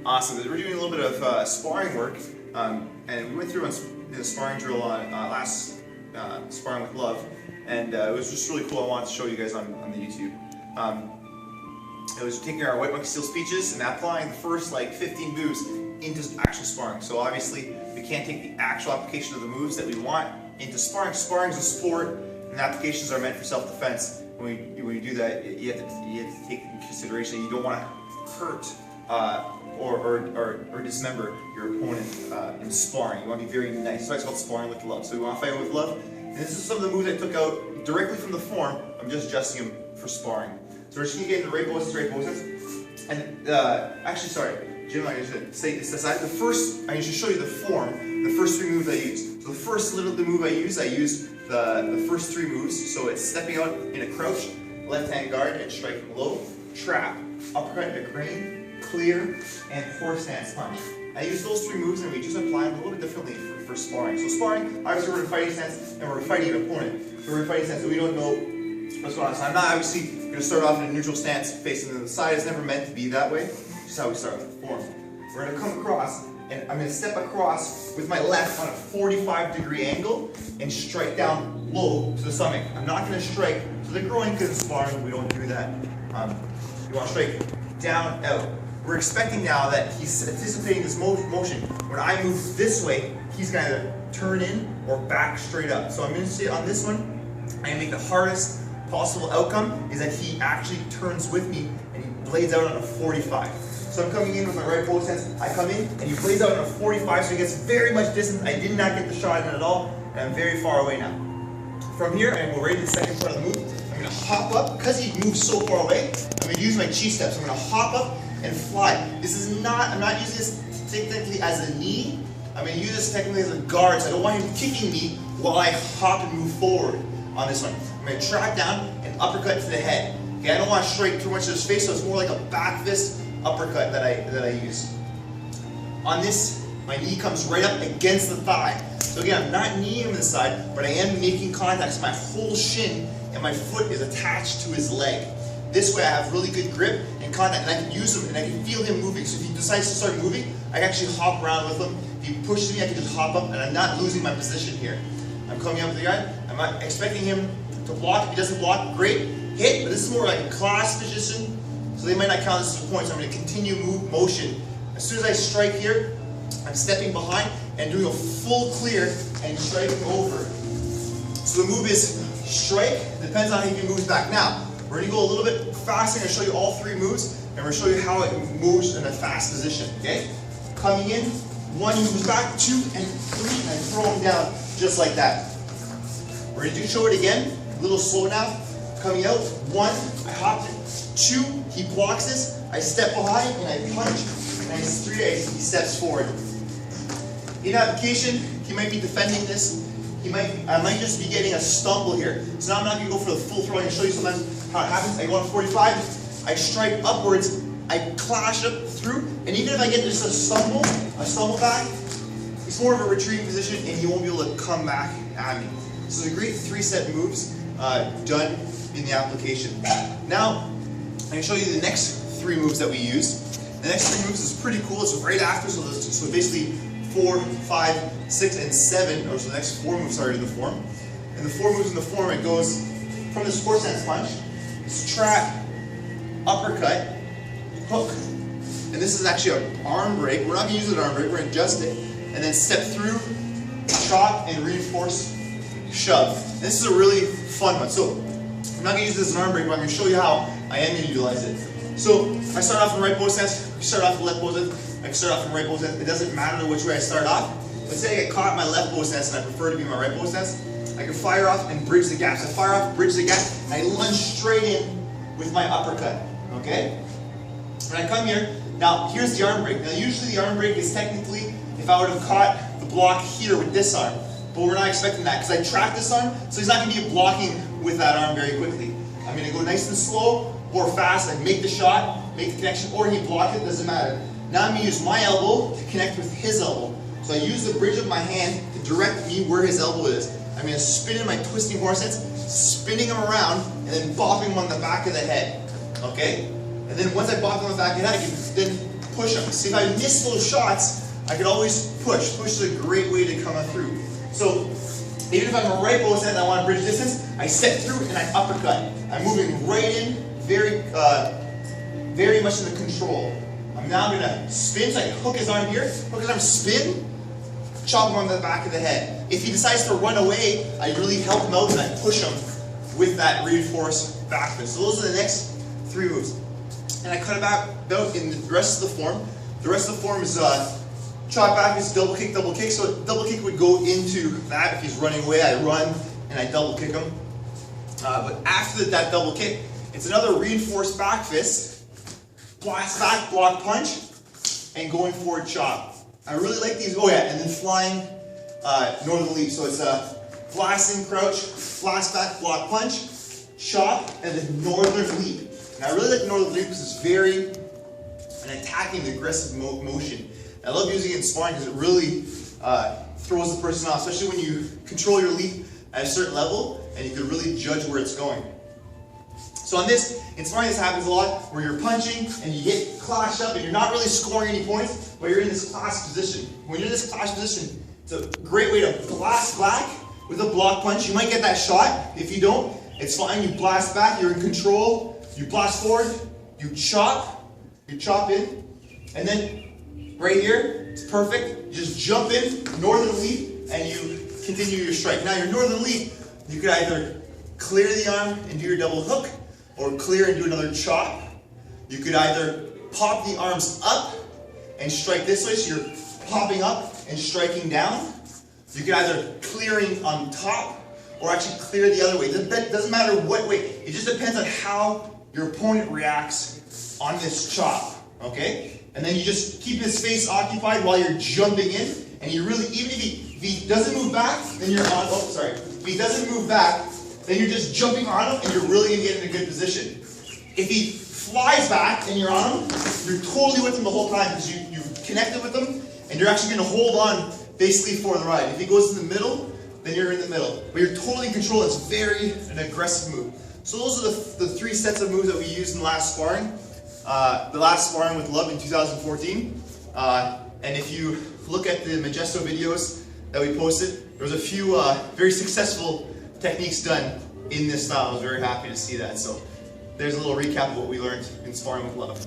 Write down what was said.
Awesome. We're doing a little bit of sparring work, and we went through a sparring drill on last Sparring with Love, and it was just really cool. I wanted to show you guys on the YouTube. It was taking our White Monkey Steel speeches and applying the first like 15 moves into actual sparring. So obviously we can't take the actual application of the moves that we want into sparring. Sparring is a sport, and applications are meant for self-defense. When you do that, you have to take into consideration that you don't want to hurt or dismember your opponent in sparring. You want to be very nice. So it's called sparring with love. So we want to fight with love. And this is some of the moves I took out directly from the form. I'm just adjusting them for sparring. So we're just going to get into right poses. And actually, sorry, Jim, I should say this aside. I should show you the form, the first three moves I used. So the first the move I used the first three moves. So it's stepping out in a crouch, left hand guard, and striking low, trap, uppercut into crane, clear, and horse stance punch. I use those three moves and we just apply them a little bit differently for sparring. So sparring, obviously we're in fighting stance and we're fighting an opponent. So we're in fighting stance, so we don't know what's going on. So I'm not obviously going to start off in a neutral stance facing to the side. It's never meant to be that way. This is how we start with the form. We're going to come across, and I'm going to step across with my left on a 45-degree angle and strike down low to the stomach. I'm not going to strike to the groin because in sparring we don't do that. You want to strike down, out. We're expecting now that he's anticipating this motion. When I move this way, he's going to turn in or back straight up. So I'm going to say on this one, I'm going to make the hardest possible outcome is that he actually turns with me and he blades out on a 45. So I'm coming in with my right pose stance. I come in and he blades out on a 45, so he gets very much distance. I did not get the shot in at all, and I'm very far away now. From here, I'm ready to the second part of the move. I'm going to hop up. Because he moves so far away, I'm going to use my chi steps. I'm going to hop up and fly. I'm not using this technically as a knee. I'm going to use this technically as a guard, so I don't want him kicking me while I hop and move forward on this one. I'm going to track down and uppercut to the head. Okay, I don't want to strike too much to his face, so it's more like a back fist uppercut that I use. On this, my knee comes right up against the thigh. So again, I'm not kneeing him this side, but I am making contact. So my whole shin and my foot is attached to his leg. This way I have really good grip and contact, and I can use him and I can feel him moving. So if he decides to start moving, I can actually hop around with him. If he pushes me, I can just hop up, and I'm not losing my position here. I'm coming up with the guy. I'm not expecting him to block. If he doesn't block, great, hit, but this is more like a class position, so they might not count this as a point, so I'm going to continue motion. As soon as I strike here, I'm stepping behind and doing a full clear and striking over. So the move is strike, depends on how he moves back. Now, we're going to go a little bit faster. I'm going to show you all three moves, and we're going to show you how it moves in a fast position, okay? Coming in, one, he moves back, two, and three, and I throw him down just like that. We're going to show it again, a little slow now. Coming out, one, I hopped it, two, he blocks this, I step behind, and I punch, and three, he steps forward. In application, he might be defending this. I might just be getting a stumble here. So now I'm not going to go for the full throw. I can show you sometimes how it happens. I go on 45, I strike upwards, I clash up through, and even if I get just a stumble back, it's more of a retreating position, and he won't be able to come back at me. So it's a great 3-set moves done in the application. Now, I can show you the next 3 moves that we used. The next 3 moves is pretty cool. It's right after, so basically 4, 5, 6, and 7, or so the next 4 moves are in the form. And the 4 moves in the form, it goes from this horse stance punch, it's trap, uppercut, hook. And this is actually an arm break. We're not going to use an arm break, we're going to adjust it. And then step through, chop, and reinforce, shove. And this is a really fun one. So I'm not going to use this as an arm break, but I'm going to show you how I am going to utilize it. So I start off in right pose stance, I start off in left pose stance, I can start off in right pose stance. It doesn't matter which way I start off. Let's say I get caught in my left pose stance and I prefer to be in my right pose stance. I can fire off and bridge the gap. So I fire off, bridge the gap, and I lunge straight in with my uppercut. Okay? When I come here, now here's the arm break. Now usually the arm break is technically if I would have caught the block here with this arm. But we're not expecting that because I track this arm, so he's not going to be blocking with that arm very quickly. I'm going to go nice and slow or fast. I make the shot, make the connection, or he blocked it, doesn't matter. Now I'm going to use my elbow to connect with his elbow. So I use the bridge of my hand to direct me where his elbow is. I'm going to spin in my twisting horse stance, spinning him around, and then bopping him on the back of the head. Okay? And then once I bop him on the back of the head, I can then push them. See, if I miss those shots, I can always push. Push is a great way to come through. So even if I'm a right both hand and I want to bridge distance, I step through and I uppercut. I'm moving right in, very much in the control. I'm now going to spin, so I hook his arm here, hook his arm, spin, chop him on the back of the head. If he decides to run away, I really help him out and I push him with that reinforced back fist. So those are the next 3 moves. And I cut it back out in the rest of the form. The rest of the form is chop back fist, double kick, double kick. So double kick would go into that. If he's running away, I run and I double kick him. But after that double kick, it's another reinforced back fist, blast back, block punch, and going forward chop. I really like these. Oh yeah, and then flying northern leap. So it's a blasting crouch, blast back, block punch, chop, and then northern leap. And I really like northern leap because it's very an attacking, aggressive motion. I love using it in sparring because it really throws the person off, especially when you control your leap at a certain level and you can really judge where it's going. So on this, in sparring, this happens a lot where you're punching and you get clashed up and you're not really scoring any points, but you're in this clash position. When you're in this clash position, it's a great way to blast back with a block punch. You might get that shot. If you don't, it's fine. You blast back, you're in control, you blast forward, you chop in, and then right here, it's perfect. You just jump in, northern leap, and you continue your strike. Now your northern leap, you could either clear the arm and do your double hook, or clear and do another chop. You could either pop the arms up and strike this way, so you're popping up and striking down. You could either clearing on top, or actually clear the other way. It doesn't matter what way. It just depends on how your opponent reacts on this chop, okay? And then you just keep his face occupied while you're jumping in, and you really, even if he doesn't move back, then you're on, oh, sorry. If he doesn't move back, then you're just jumping on him, and you're really gonna get in a good position. If he flies back and you're on him, you're totally with him the whole time because you've connected with him, and you're actually gonna hold on basically for the ride. If he goes in the middle, then you're in the middle. But you're totally in control. It's very an aggressive move. So those are the 3 sets of moves that we used in the last sparring. The last sparring with Love in 2014. And if you look at the Majesto videos that we posted, there was a few very successful techniques done in this style. I was very happy to see that. So there's a little recap of what we learned in sparring with Love.